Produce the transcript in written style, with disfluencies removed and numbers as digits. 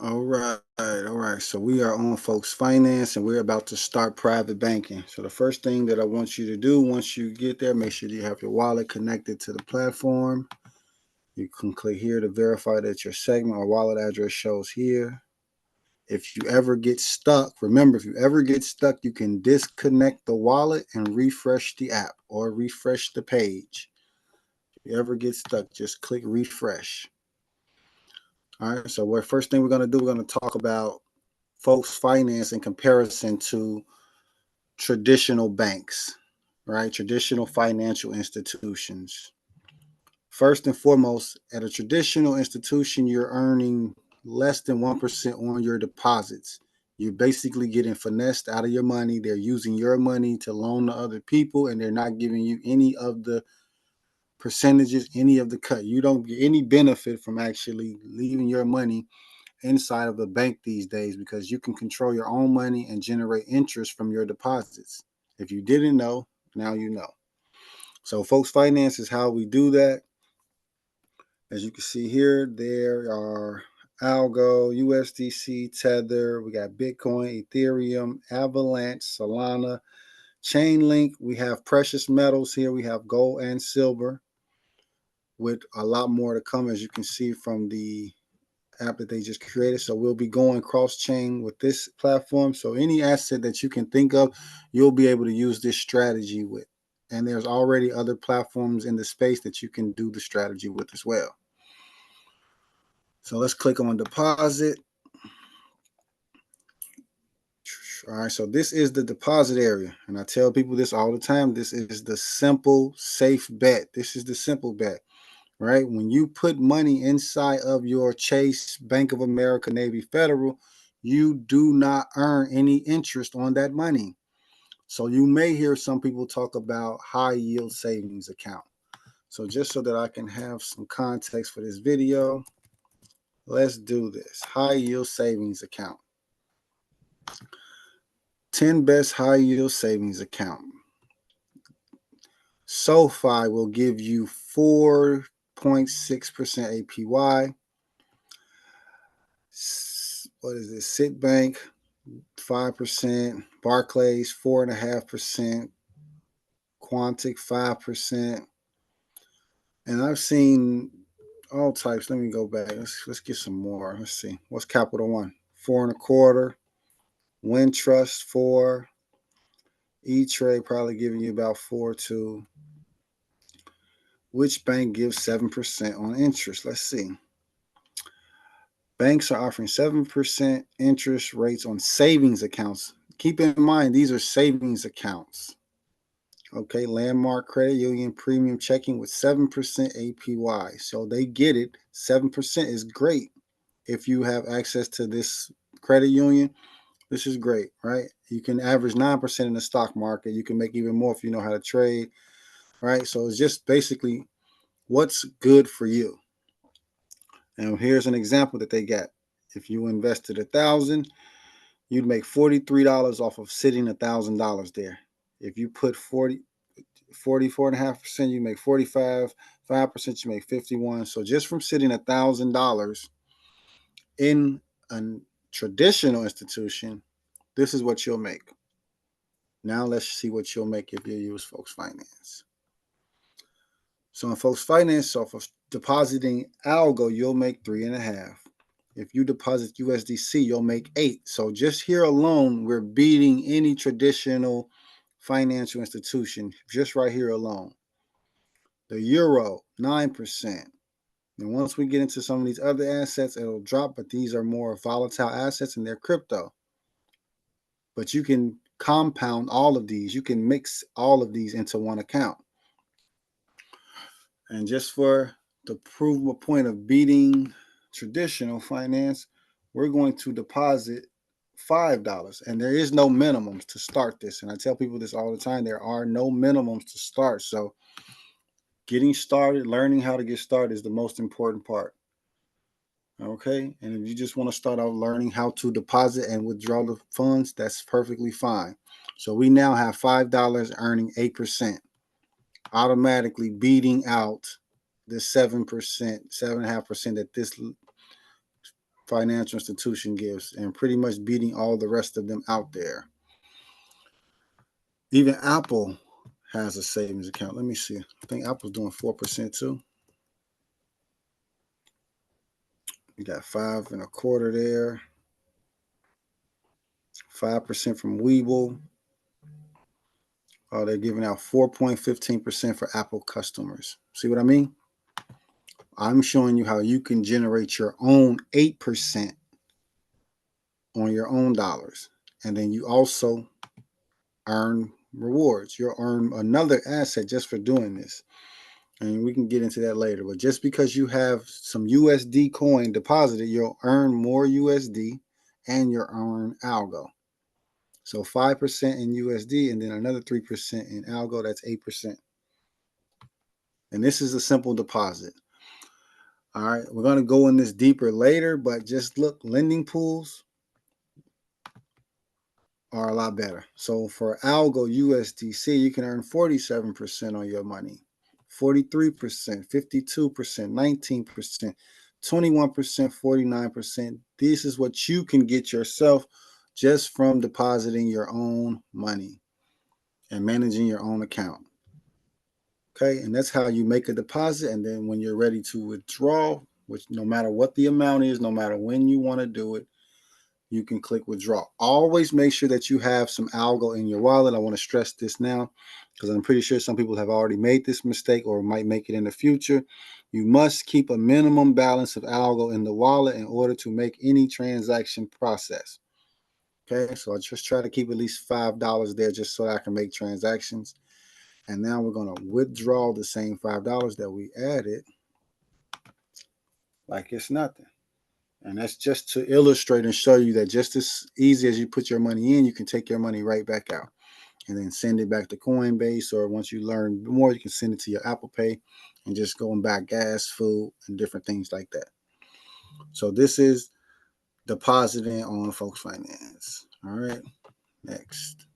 All right. So we are on Folks Finance and we're about to start private banking. So the first thing that I want you to do once you get there, make sure you have your wallet connected to the platform. You can click here to verify that your segment or wallet address shows here. If you ever get stuck, remember, if you ever get stuck, you can disconnect the wallet and refresh the app or refresh the page. If you ever get stuck, just click refresh. All right, so first thing we're going to do, we're going to talk about Folks Finance in comparison to traditional banks, right? Traditional financial institutions. First and foremost, at a traditional institution, you're earning less than 1% on your deposits. You're basically getting finessed out of your money. They're using your money to loan to other people, and they're not giving you any of the percentages, any of the cut. You don't get any benefit from actually leaving your money inside of the bank these days because you can control your own money and generate interest from your deposits. If you didn't know, now you know. So, Folks Finance is how we do that. As you can see here, there are Algo, USDC, Tether. We got Bitcoin, Ethereum, Avalanche, Solana, Chainlink. We have precious metals here. We have gold and silver, with a lot more to come, as you can see from the app that they just created. So we'll be going cross-chain with this platform. So any asset that you can think of, you'll be able to use this strategy with. And there's already other platforms in the space that you can do the strategy with as well. So let's click on deposit. All right, so this is the deposit area. And I tell people this all the time. This is the simple, safe bet. This is the simple bet, right? When you put money inside of your Chase, Bank of America, Navy Federal, you do not earn any interest on that money. So you may hear some people talk about high yield savings account. So just so that I can have some context for this video, let's do this. High yield savings account. 10 best high yield savings account. SoFi will give you 4.6% APY. What is this? Citibank, 5%. Barclays, 4.5%. Quantic, 5%. And I've seen all types. Let me go back. Let's get some more. Let's see. What's Capital One? 4.25%. Wintrust, 4%. E-Trade probably giving you about 4 too. Which bank gives 7% on interest? Let's see. Banks are offering 7% interest rates on savings accounts. Keep in mind, these are savings accounts. Okay, Landmark Credit Union Premium Checking with 7% APY. So they get it. 7% is great if you have access to this credit union. This is great, right? You can average 9% in the stock market. You can make even more if you know how to trade, right? So it's just basically what's good for you. And here's an example that they got. If you invested $1,000, you'd make $43 off of sitting $1,000 there. If you put 44.5%, you make 45, 5% you make 51. So just from sitting $1,000 in a traditional institution, this is what you'll make. Now let's see what you'll make if you use Folks Finance. So in Folks Finance, off of depositing Algo, you'll make 3.5. If you deposit USDC, you'll make 8. So just here alone, we're beating any traditional financial institution just right here alone. The euro, 9%. And once we get into some of these other assets, it'll drop, but these are more volatile assets and they're crypto. But you can compound all of these. You can mix all of these into one account. And just for the prove a point of beating traditional finance, we're going to deposit $5. And there is no minimums to start this. And I tell people this all the time. There are no minimums to start. So getting started, learning how to get started is the most important part. Okay. And if you just want to start out learning how to deposit and withdraw the funds, that's perfectly fine. So we now have $5 earning 8%, automatically beating out the 7%, 7.5% that this financial institution gives, and pretty much beating all the rest of them out there. Even Apple has a savings account. Let me see. I think Apple's doing 4% too. You got 5.25 there. 5% from Webull. Oh, they're giving out 4.15% for Apple customers. See what I mean? I'm showing you how you can generate your own 8% on your own dollars. And then you also earn rewards. You'll earn another asset just for doing this. And we can get into that later. But just because you have some USD coin deposited, you'll earn more USD and you'll earn algo. So 5% in USD and then another 3% in algo, that's 8%. And this is a simple deposit. All right, we're going to go in this deeper later, but just look, lending pools are a lot better. So for algo USDC, you can earn 47% on your money, 43%, 52%, 19%, 21%, 49%. This is what you can get yourself just from depositing your own money and managing your own account. Okay, and that's how you make a deposit. And then when you're ready to withdraw, which no matter what the amount is, no matter when you want to do it, you can click withdraw. Always make sure that you have some algo in your wallet. I want to stress this now because I'm pretty sure some people have already made this mistake or might make it in the future. You must keep a minimum balance of algo in the wallet in order to make any transaction process. Okay, so I just try to keep at least $5 there just so I can make transactions. And now we're going to withdraw the same $5 that we added like it's nothing. And that's just to illustrate and show you that just as easy as you put your money in, you can take your money right back out and then send it back to Coinbase. Or once you learn more, you can send it to your Apple Pay and just go and buy gas, food, and different things like that. So this is depositing on Folks Finance. All right, next.